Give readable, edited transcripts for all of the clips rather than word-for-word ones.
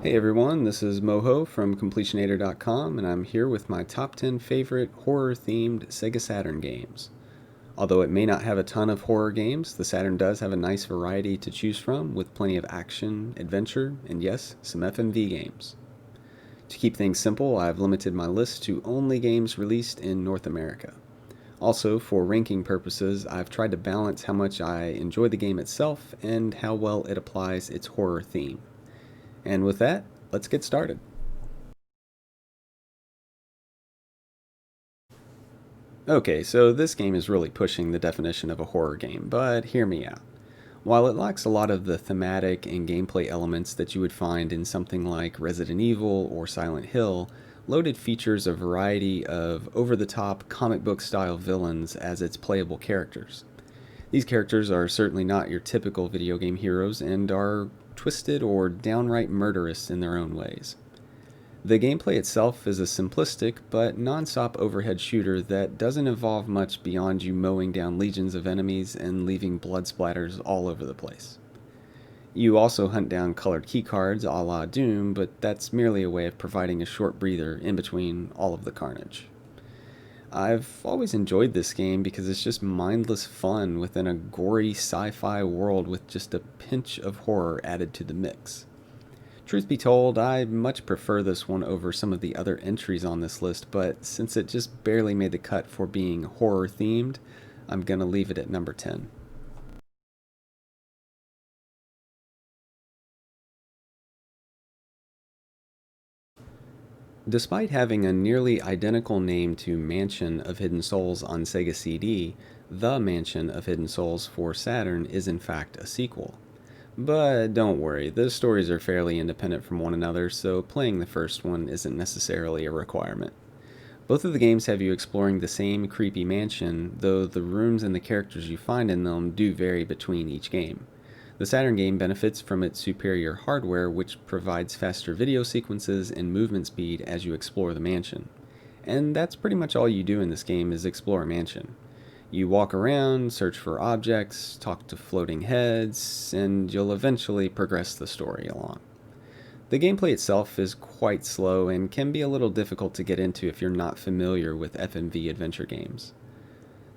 Hey everyone, this is Moho from Completionator.com, and I'm here with my top 10 favorite horror themed Sega Saturn games. Although it may not have a ton of horror games, the Saturn does have a nice variety to choose from with plenty of action, adventure, and yes, some FMV games. To keep things simple, I've limited my list to only games released in North America. Also, for ranking purposes, I've tried to balance how much I enjoy the game itself and how well it applies its horror theme. And with that, let's get started. Okay, so this game is really pushing the definition of a horror game, but hear me out. While it lacks a lot of the thematic and gameplay elements that you would find in something like Resident Evil or Silent Hill, Loaded features a variety of over the top comic book style villains as its playable characters. These characters are certainly not your typical video game heroes and are twisted or downright murderous in their own ways. The gameplay itself is a simplistic but non-stop overhead shooter that doesn't involve much beyond you mowing down legions of enemies and leaving blood splatters all over the place. You also hunt down colored keycards a la Doom, but that's merely a way of providing a short breather in between all of the carnage. I've always enjoyed this game because it's just mindless fun within a gory sci-fi world with just a pinch of horror added to the mix. Truth be told, I much prefer this one over some of the other entries on this list, but since it just barely made the cut for being horror themed, I'm gonna leave it at number 10. Despite having a nearly identical name to Mansion of Hidden Souls on Sega CD, The Mansion of Hidden Souls for Saturn is in fact a sequel. But don't worry, the stories are fairly independent from one another, so playing the first one isn't necessarily a requirement. Both of the games have you exploring the same creepy mansion, though the rooms and the characters you find in them do vary between each game. The Saturn game benefits from its superior hardware, which provides faster video sequences and movement speed as you explore the mansion. And that's pretty much all you do in this game is explore a mansion. You walk around, search for objects, talk to floating heads, and you'll eventually progress the story along. The gameplay itself is quite slow and can be a little difficult to get into if you're not familiar with FMV adventure games.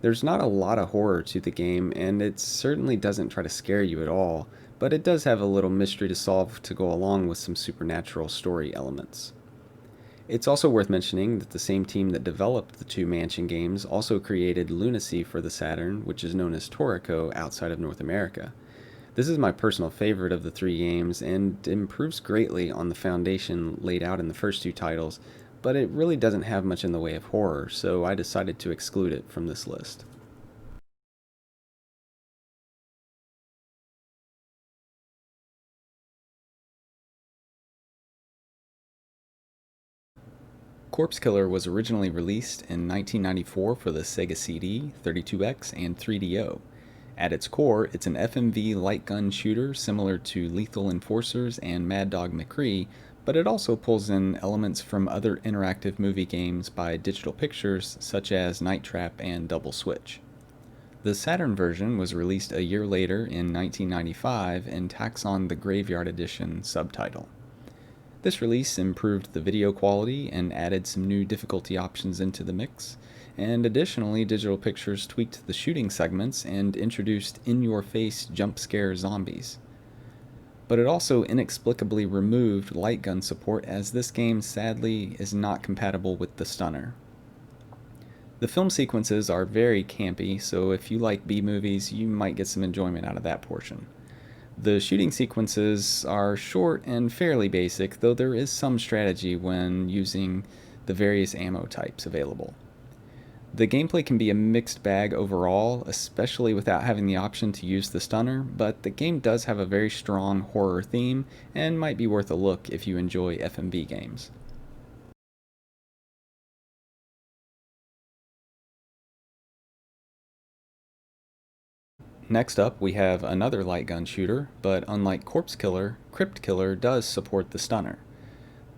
There's not a lot of horror to the game, and it certainly doesn't try to scare you at all, but it does have a little mystery to solve to go along with some supernatural story elements. It's also worth mentioning that the same team that developed the two Mansion games also created Lunacy for the Saturn, which is known as Toriko outside of North America. This is my personal favorite of the three games and improves greatly on the foundation laid out in the first two titles, but it really doesn't have much in the way of horror, so I decided to exclude it from this list. Corpse Killer was originally released in 1994 for the Sega CD, 32X, and 3DO. At its core, it's an FMV light gun shooter similar to Lethal Enforcers and Mad Dog McCree, but it also pulls in elements from other interactive movie games by Digital Pictures, such as Night Trap and Double Switch. The Saturn version was released a year later in 1995 and tacks on the Graveyard Edition subtitle. This release improved the video quality and added some new difficulty options into the mix, and additionally, Digital Pictures tweaked the shooting segments and introduced in-your-face jump scare zombies. But it also inexplicably removed light gun support, as this game sadly is not compatible with the stunner. The film sequences are very campy, so if you like B-movies, you might get some enjoyment out of that portion. The shooting sequences are short and fairly basic, though there is some strategy when using the various ammo types available. The gameplay can be a mixed bag overall, especially without having the option to use the stunner, but the game does have a very strong horror theme and might be worth a look if you enjoy FMV games. Next up, we have another light gun shooter, but unlike Corpse Killer, Crypt Killer does support the stunner.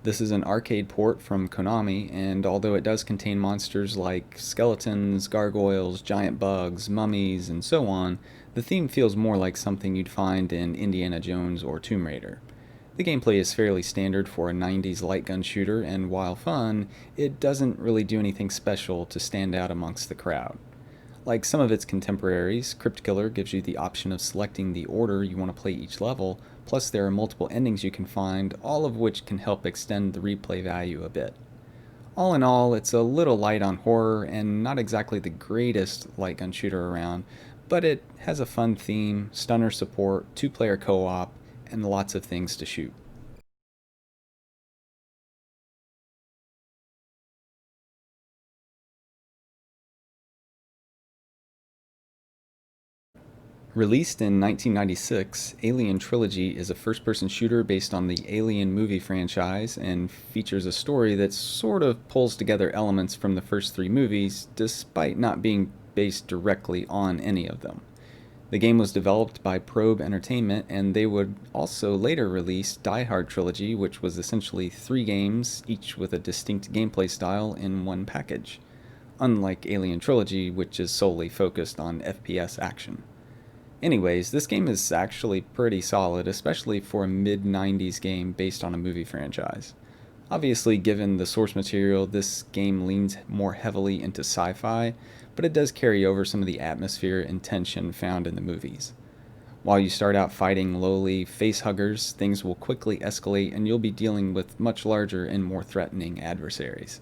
This is an arcade port from Konami, and although it does contain monsters like skeletons, gargoyles, giant bugs, mummies, and so on, the theme feels more like something you'd find in Indiana Jones or Tomb Raider. The gameplay is fairly standard for a 90s light gun shooter, and while fun, it doesn't really do anything special to stand out amongst the crowd. Like some of its contemporaries, Crypt Killer gives you the option of selecting the order you want to play each level, plus there are multiple endings you can find, all of which can help extend the replay value a bit. All in all, it's a little light on horror and not exactly the greatest light gun shooter around, but it has a fun theme, stunner support, two-player co-op, and lots of things to shoot. Released in 1996, Alien Trilogy is a first person shooter based on the Alien movie franchise and features a story that sort of pulls together elements from the first three movies, despite not being based directly on any of them. The game was developed by Probe Entertainment, and they would also later release Die Hard Trilogy, which was essentially three games, each with a distinct gameplay style in one package, unlike Alien Trilogy, which is solely focused on FPS action. Anyways, this game is actually pretty solid, especially for a mid 90s game based on a movie franchise. Obviously, given the source material, this game leans more heavily into sci fi, but it does carry over some of the atmosphere and tension found in the movies. While you start out fighting lowly face huggers, things will quickly escalate and you'll be dealing with much larger and more threatening adversaries.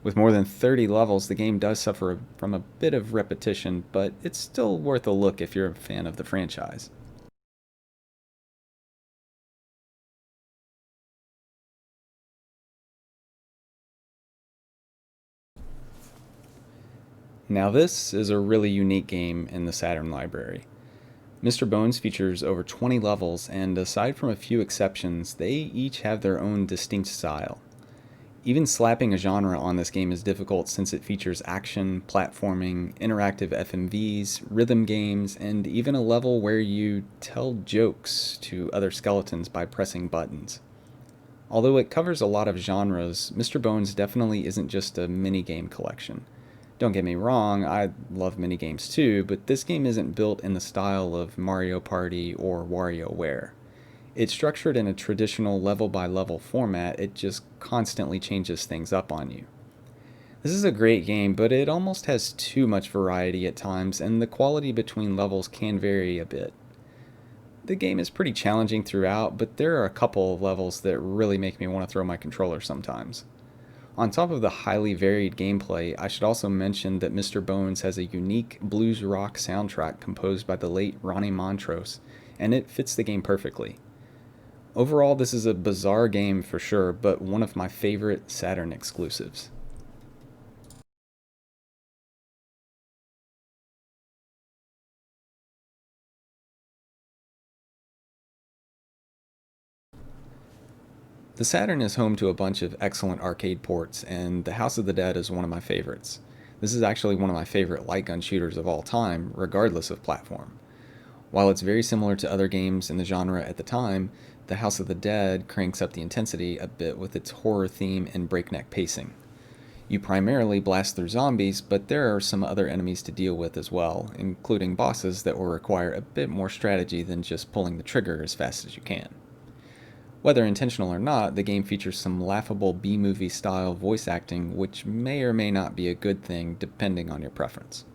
With more than 30 levels, the game does suffer from a bit of repetition, but it's still worth a look if you're a fan of the franchise. Now, this is a really unique game in the Saturn library. Mr. Bones features over 20 levels, and aside from a few exceptions, they each have their own distinct style. Even slapping a genre on this game is difficult since it features action, platforming, interactive FMVs, rhythm games, and even a level where you tell jokes to other skeletons by pressing buttons. Although it covers a lot of genres, Mr. Bones definitely isn't just a minigame collection. Don't get me wrong, I love minigames too, but this game isn't built in the style of Mario Party or WarioWare. It's structured in a traditional level by level format, it just constantly changes things up on you. This is a great game, but it almost has too much variety at times, and the quality between levels can vary a bit. The game is pretty challenging throughout, but there are a couple of levels that really make me want to throw my controller sometimes. On top of the highly varied gameplay, I should also mention that Mr. Bones has a unique blues rock soundtrack composed by the late Ronnie Montrose, and it fits the game perfectly. Overall, this is a bizarre game for sure, but one of my favorite Saturn exclusives. The Saturn is home to a bunch of excellent arcade ports, and The House of the Dead is one of my favorites. This is actually one of my favorite light gun shooters of all time, regardless of platform. While it's very similar to other games in the genre at the time, The House of the Dead cranks up the intensity a bit with its horror theme and breakneck pacing. You primarily blast through zombies, but there are some other enemies to deal with as well, including bosses that will require a bit more strategy than just pulling the trigger as fast as you can. Whether intentional or not, the game features some laughable B movie style voice acting, which may or may not be a good thing depending on your preference.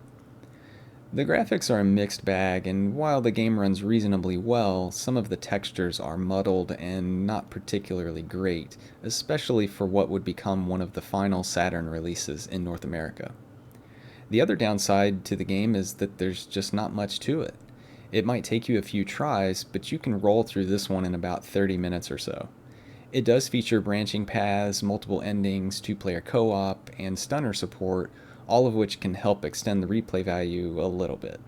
The graphics are a mixed bag, and while the game runs reasonably well, some of the textures are muddled and not particularly great, especially for what would become one of the final Saturn releases in North America. The other downside to the game is that there's just not much to it. It might take you a few tries, but you can roll through this one in about 30 minutes or so. It does feature branching paths, multiple endings, two-player co-op, and stunner support, all of which can help extend the replay value a little bit.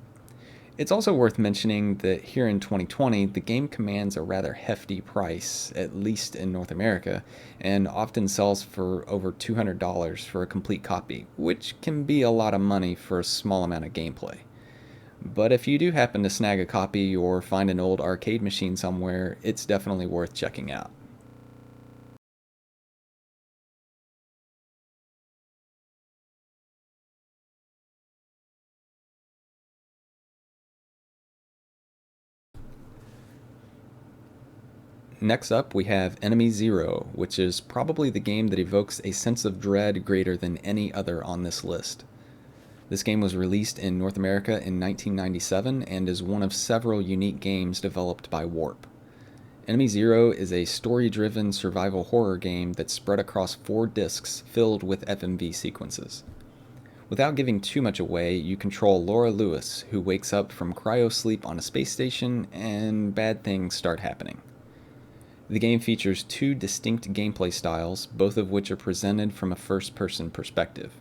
It's also worth mentioning that here in 2020, the game commands a rather hefty price, at least in North America, and often sells for over $200 for a complete copy, which can be a lot of money for a small amount of gameplay. But if you do happen to snag a copy or find an old arcade machine somewhere, it's definitely worth checking out. Next up, we have Enemy Zero, which is probably the game that evokes a sense of dread greater than any other on this list. This game was released in North America in 1997 and is one of several unique games developed by Warp. Enemy Zero is a story-driven survival horror game that's spread across 4 discs filled with FMV sequences. Without giving too much away, you control Laura Lewis, who wakes up from cryosleep on a space station and bad things start happening. The game features 2 distinct gameplay styles, both of which are presented from a first-person perspective.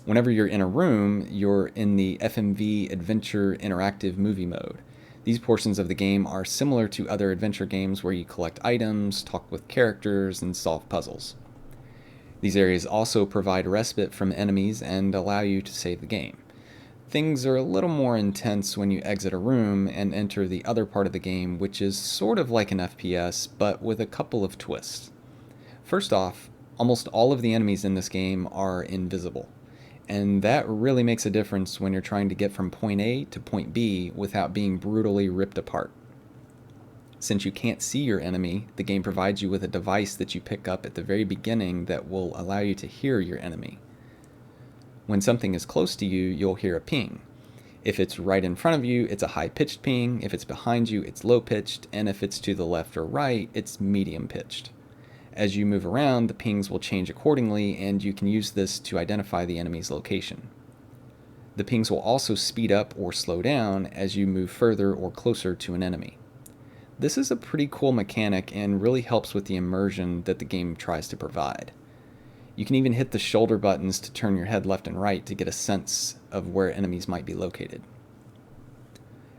Whenever you're in a room, you're in the FMV Adventure Interactive Movie mode. These portions of the game are similar to other adventure games where you collect items, talk with characters, and solve puzzles. These areas also provide respite from enemies and allow you to save the game. Things are a little more intense when you exit a room and enter the other part of the game, which is sort of like an FPS, but with a couple of twists. First off, almost all of the enemies in this game are invisible, and that really makes a difference when you're trying to get from point A to point B without being brutally ripped apart. Since you can't see your enemy, the game provides you with a device that you pick up at the very beginning that will allow you to hear your enemy. When something is close to you, you'll hear a ping. If it's right in front of you, it's a high-pitched ping. If it's behind you, it's low-pitched. And if it's to the left or right, it's medium-pitched. As you move around, the pings will change accordingly, and you can use this to identify the enemy's location. The pings will also speed up or slow down as you move further or closer to an enemy. This is a pretty cool mechanic and really helps with the immersion that the game tries to provide. You can even hit the shoulder buttons to turn your head left and right to get a sense of where enemies might be located.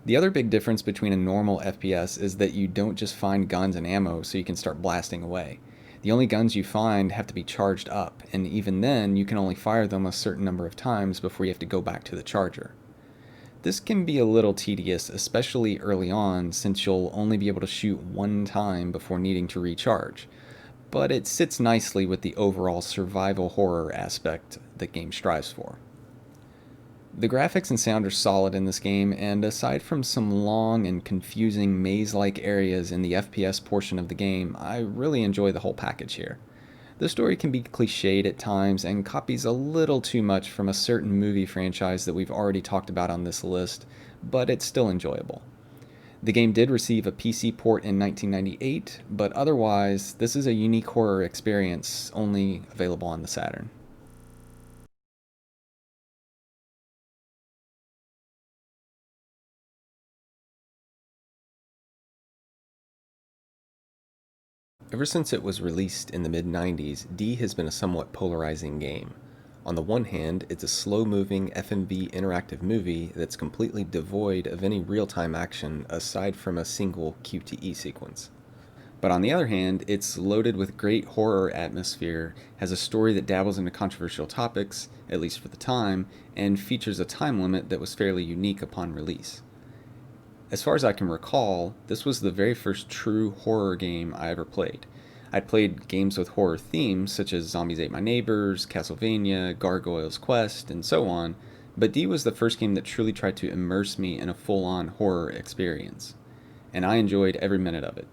The other big difference between a normal FPS is that you don't just find guns and ammo so you can start blasting away. The only guns you find have to be charged up, and even then you can only fire them a certain number of times before you have to go back to the charger. This can be a little tedious, especially early on, since you'll only be able to shoot one time before needing to recharge, but it sits nicely with the overall survival horror aspect the game strives for. The graphics and sound are solid in this game, and aside from some long and confusing maze-like areas in the FPS portion of the game, I really enjoy the whole package here. The story can be cliched at times and copies a little too much from a certain movie franchise that we've already talked about on this list, but it's still enjoyable. The game did receive a PC port in 1998, but otherwise, this is a unique horror experience only available on the Saturn. Ever since it was released in the mid-90s, D has been a somewhat polarizing game. On the one hand, it's a slow-moving FMV interactive movie that's completely devoid of any real-time action aside from a single QTE sequence. But on the other hand, it's loaded with great horror atmosphere, has a story that dabbles into controversial topics, at least for the time, and features a time limit that was fairly unique upon release. As far as I can recall, this was the very first true horror game I ever played. I'd played games with horror themes such as Zombies Ate My Neighbors, Castlevania, Gargoyle's Quest, and so on, but D was the first game that truly tried to immerse me in a full-on horror experience, and I enjoyed every minute of it.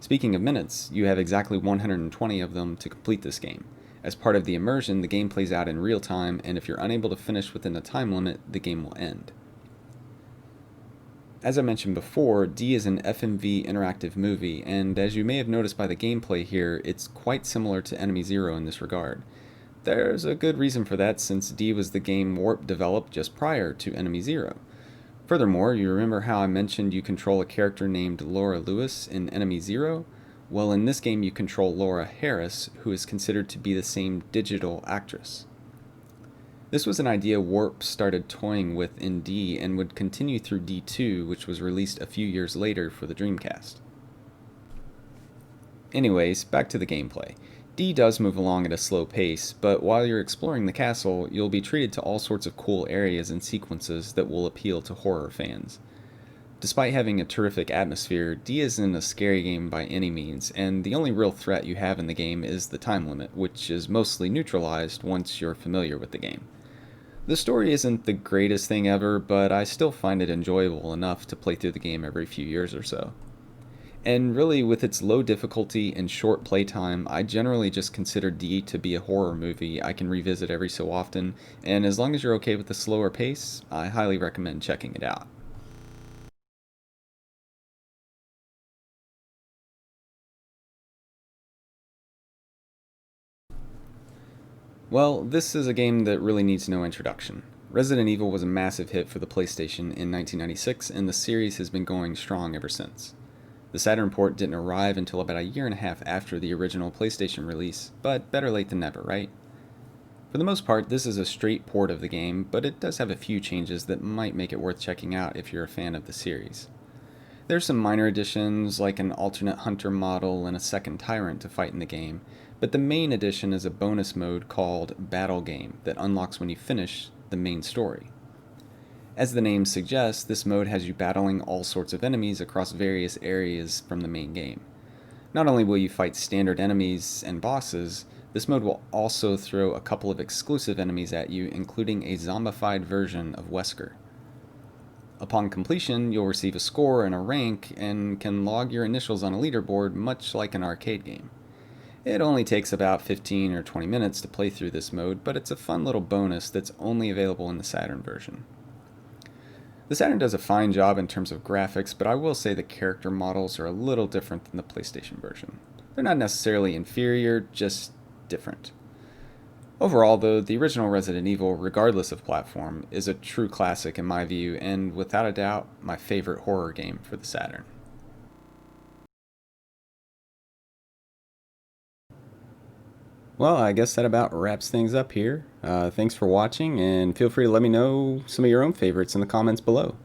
Speaking of minutes, you have exactly 120 of them to complete this game. As part of the immersion, the game plays out in real time, and if you're unable to finish within the time limit, the game will end. As I mentioned before, D is an FMV interactive movie, and as you may have noticed by the gameplay here, it's quite similar to Enemy Zero in this regard. There's a good reason for that, since D was the game Warp developed just prior to Enemy Zero. Furthermore, you remember how I mentioned you control a character named Laura Lewis in Enemy Zero? Well, in this game you control Laura Harris, who is considered to be the same digital actress. This was an idea Warp started toying with in D and would continue through D2, which was released a few years later for the Dreamcast. Anyways, back to the gameplay. D does move along at a slow pace, but while you're exploring the castle, you'll be treated to all sorts of cool areas and sequences that will appeal to horror fans. Despite having a terrific atmosphere, D isn't a scary game by any means, and the only real threat you have in the game is the time limit, which is mostly neutralized once you're familiar with the game. The story isn't the greatest thing ever, but I still find it enjoyable enough to play through the game every few years or so. And really, with its low difficulty and short playtime, I generally just consider D to be a horror movie I can revisit every so often, and as long as you're okay with the slower pace, I highly recommend checking it out. Well, this is a game that really needs no introduction. Resident Evil was a massive hit for the PlayStation in 1996, and the series has been going strong ever since. The Saturn port didn't arrive until about a year and a half after the original PlayStation release, but better late than never, right? For the most part, this is a straight port of the game, but it does have a few changes that might make it worth checking out if you're a fan of the series. There's some minor additions, like an alternate hunter model and a second tyrant to fight in the game, but the main addition is a bonus mode called Battle Game that unlocks when you finish the main story. As the name suggests, this mode has you battling all sorts of enemies across various areas from the main game. Not only will you fight standard enemies and bosses, this mode will also throw a couple of exclusive enemies at you, including a zombified version of Wesker. Upon completion, you'll receive a score and a rank and can log your initials on a leaderboard much like an arcade game. It only takes about 15 or 20 minutes to play through this mode, but it's a fun little bonus that's only available in the Saturn version. The Saturn does a fine job in terms of graphics, but I will say the character models are a little different than the PlayStation version. They're not necessarily inferior, just different. Overall, though, the original Resident Evil, regardless of platform, is a true classic in my view, and without a doubt, my favorite horror game for the Saturn. Well, I guess that about wraps things up here. Thanks for watching, and feel free to let me know some of your own favorites in the comments below.